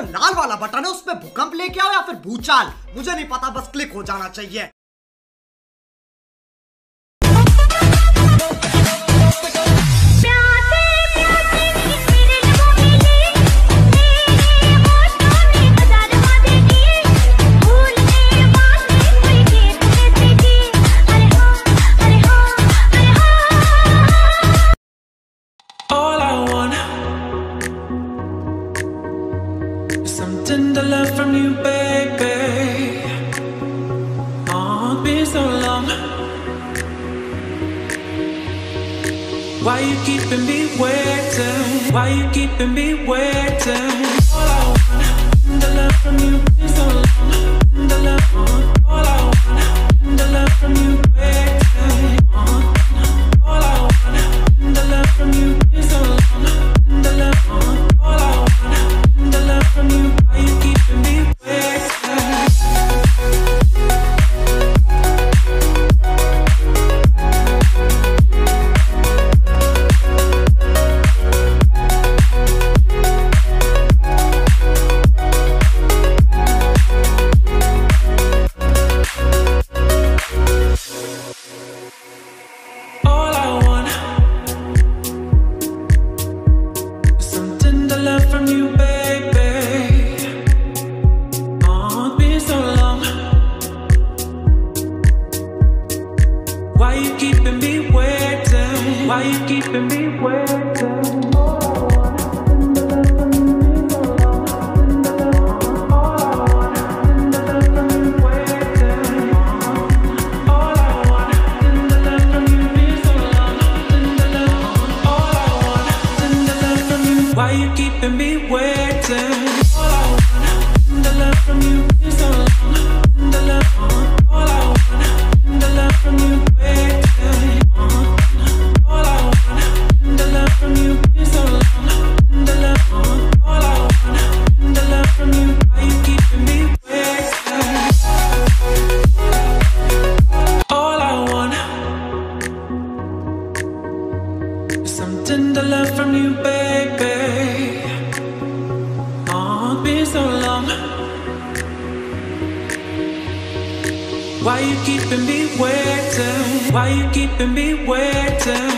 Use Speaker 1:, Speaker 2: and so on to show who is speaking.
Speaker 1: जो लाल वाला बटन है उसमें भूकंप लेके आओ या फिर भूचाल, मुझे नहीं पता, बस क्लिक हो जाना चाहिए।
Speaker 2: Tender love from you, baby. Oh, been so long. Why you keeping me waiting? Why you keeping me waiting? All I want, tender love from you, been so long. Tender love, all I want, tender love from you, baby. All I want, tender love from you, been so long. Tender love, all I want, tender love from you. Why you keeping me waiting? All I want is some tender love from you, baby. Oh, been so long. Why you keeping me waiting? Why you keeping me waiting? Why you keeping me waiting? All I want, tender love from you, been so long. Tender love, all I want, tender love from you, waiting. All I want, tender love from you, been so long. Tender love, all I want, tender love from you. Why you keeping me waiting? All I want is some tender love from you, baby. Oh, been so long. Why you keeping me waiting? Why you keeping me waiting?